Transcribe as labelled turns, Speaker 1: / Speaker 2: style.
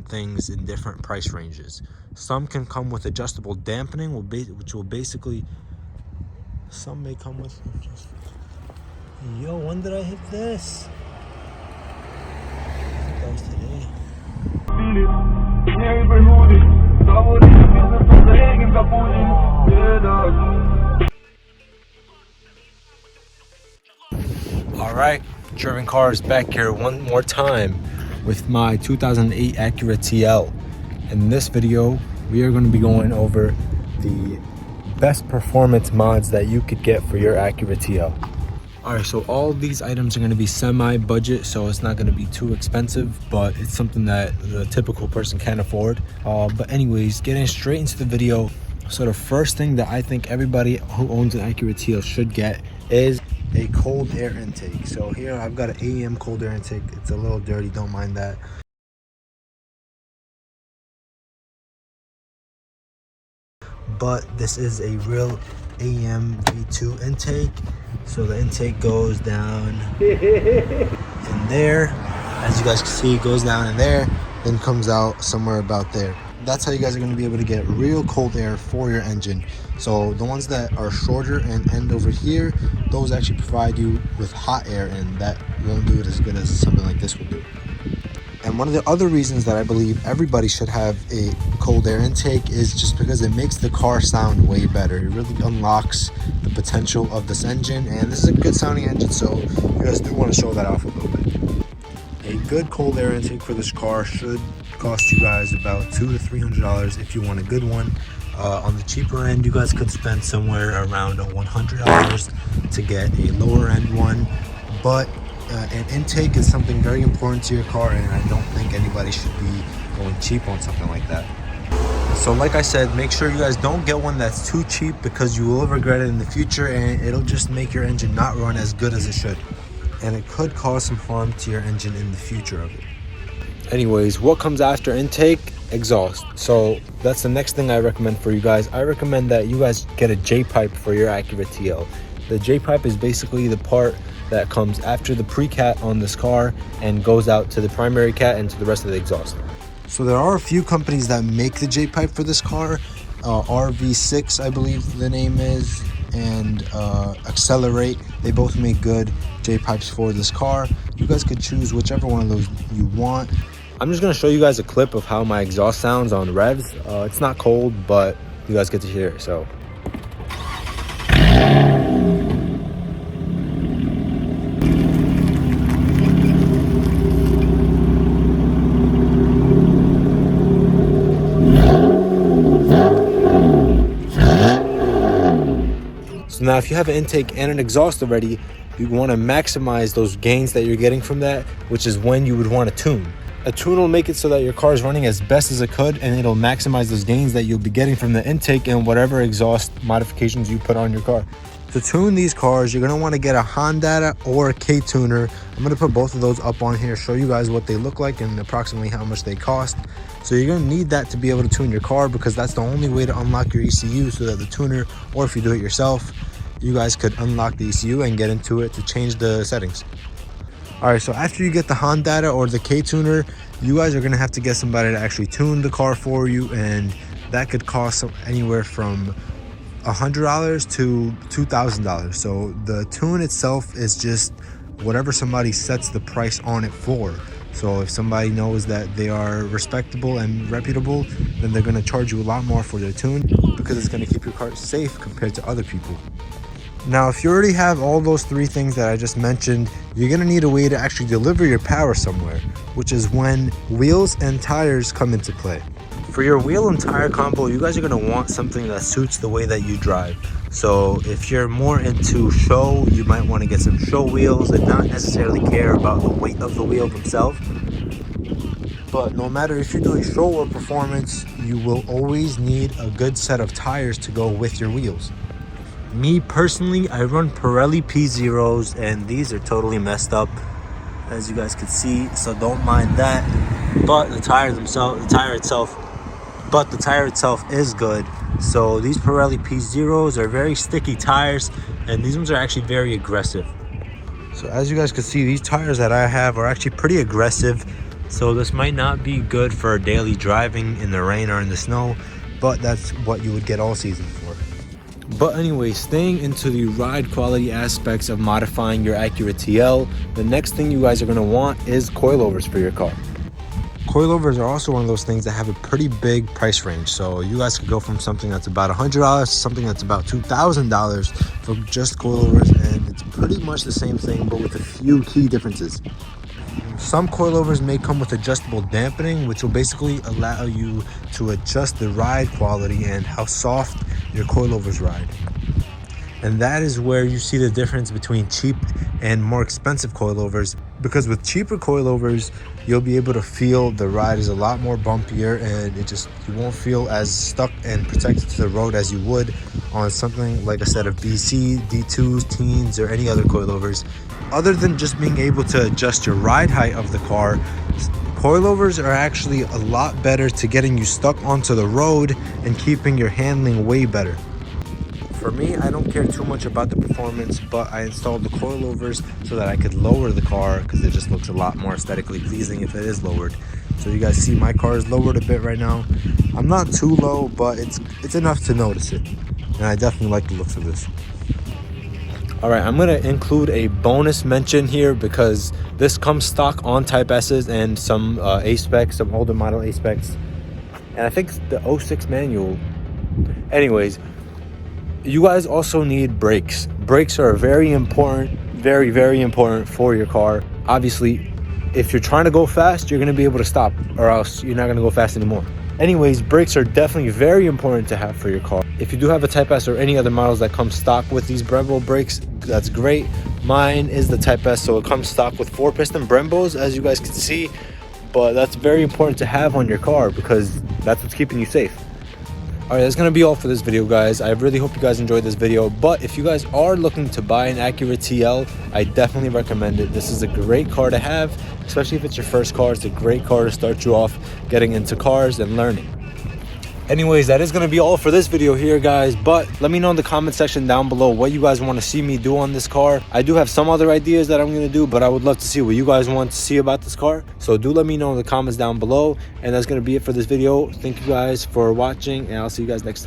Speaker 1: things in different price ranges. Some can come with adjustable dampening, which will basically, some may come with yo, when did I hit this? I think that was today. All right, German Cars back here one more time with my 2008 Acura TL. In this video, we are going to be going over the best performance mods that you could get for your Acura TL. All right, so all of these items are going to be semi-budget, so it's not going to be too expensive, but it's something that the typical person can't afford. But anyways, getting straight into the video. So the first thing that I think everybody who owns an Acura TL should get is a cold air intake. So here I've got an AEM cold air intake. It's a little dirty, don't mind that. But this is a real AEM V2 intake. So the intake goes down in there. As you guys can see, it goes down in there, then comes out somewhere about there. That's how you guys are going to be able to get real cold air for your engine. So the ones that are shorter and end over here, those actually provide you with hot air, and that won't do it as good as something like this will do. And one of the other reasons that I believe everybody should have a cold air intake is just because it makes the car sound way better. It really unlocks the potential of this engine, and this is a good sounding engine, so you guys do want to show that off a little bit. A good cold air intake for this car should cost you guys about $200 to $300 if you want a good one. On the cheaper end, you guys could spend somewhere around $100 to get a lower end one, but an intake is something very important to your car, and I don't think anybody should be going cheap on something like that. So like I said, make sure you guys don't get one that's too cheap, because you will regret it in the future, and it'll just make your engine not run as good as it should, and it could cause some harm to your engine in the future of it. Anyways, what comes after intake? Exhaust. So that's the next thing I recommend for you guys. I recommend that you guys get a J-pipe for your Acura TL. The J-pipe is basically the part that comes after the pre-cat on this car and goes out to the primary cat and to the rest of the exhaust. So there are a few companies that make the J-pipe for this car. RV6, I believe the name is, and Accelerate. They both make good J-pipes for this car. You guys could choose whichever one of those you want. I'm just going to show you guys a clip of how my exhaust sounds on revs. It's not cold, but you guys get to hear it, so. So now if you have an intake and an exhaust already, you want to maximize those gains that you're getting from that, which is when you would want to tune. A tune will make it so that your car is running as best as it could, and it'll maximize those gains that you'll be getting from the intake and whatever exhaust modifications you put on your car. To tune these cars, you're going to want to get a Honda or a K-tuner. I'm going to put both of those up on here, show you guys what they look like and approximately how much they cost. So you're going to need that to be able to tune your car, because that's the only way to unlock your ECU, so that the tuner, or if you do it yourself, you guys could unlock the ECU and get into it to change the settings. All right, so after you get the Honda or the K-tuner, you guys are going to have to get somebody to actually tune the car for you, and that could cost anywhere from $100 to $2,000. So the tune itself is just whatever somebody sets the price on it for. So if somebody knows that they are respectable and reputable, then they're going to charge you a lot more for their tune, because it's going to keep your car safe compared to other people. Now, if you already have all those three things that I just mentioned, you're going to need a way to actually deliver your power somewhere, which is when wheels and tires come into play. For your wheel and tire combo, you guys are going to want something that suits the way that you drive. So if you're more into show, you might want to get some show wheels and not necessarily care about the weight of the wheel themselves. But no matter if you're doing show or performance, you will always need a good set of tires to go with your wheels. Me personally, I run Pirelli P0s, and these are totally messed up, as you guys can see, so don't mind that. But the tire itself is good. So these Pirelli P0s are very sticky tires, and these ones are actually very aggressive. So as you guys can see, these tires that I have are actually pretty aggressive. So this might not be good for daily driving in the rain or in the snow, but that's what you would get all season for. But anyway, staying into the ride quality aspects of modifying your Acura TL, the next thing you guys are going to want is coilovers for your car. Coilovers are also one of those things that have a pretty big price range. So you guys could go from something that's about $100 to something that's about $2,000 for just coilovers, and it's pretty much the same thing but with a few key differences. Some coilovers may come with adjustable dampening, which will basically allow you to adjust the ride quality and how soft your coilovers ride. And that is where you see the difference between cheap and more expensive coilovers, because with cheaper coilovers you'll be able to feel the ride is a lot more bumpier, and you won't feel as stuck and protected to the road as you would on something like a set of BC, D2s, teens, or any other coilovers. Other than just being able to adjust your ride height of the car, coilovers are actually a lot better to getting you stuck onto the road and keeping your handling way better. For me, I don't care too much about the performance, but I installed the coilovers so that I could lower the car because it just looks a lot more aesthetically pleasing if it is lowered. So you guys see my car is lowered a bit right now. I'm not too low, but it's enough to notice it. And I definitely like the looks of this. All right, I'm gonna include a bonus mention here because this comes stock on Type S's and some A-specs, some older model A-specs. And I think it's the 06 manual. Anyways, you guys also need brakes. Brakes are very important, very, very important for your car. Obviously, if you're trying to go fast, you're gonna be able to stop, or else you're not gonna go fast anymore. Anyways, brakes are definitely very important to have for your car. If you do have a Type S or any other models that come stock with these Brembo brakes, that's great. Mine is the Type S, so it comes stock with 4-piston Brembos, as you guys can see. But that's very important to have on your car because that's what's keeping you safe. All right, that's gonna be all for this video, guys. I really hope you guys enjoyed this video, but if you guys are looking to buy an Acura TL, I definitely recommend it. This is a great car to have, especially if it's your first car. It's a great car to start you off getting into cars and learning. Anyways, that is going to be all for this video here, guys, but let me know in the comment section down below what you guys want to see me do on this car. I do have some other ideas that I'm going to do, but I would love to see what you guys want to see about this car. So do let me know in the comments down below, and that's going to be it for this video. Thank you guys for watching, and I'll see you guys next time.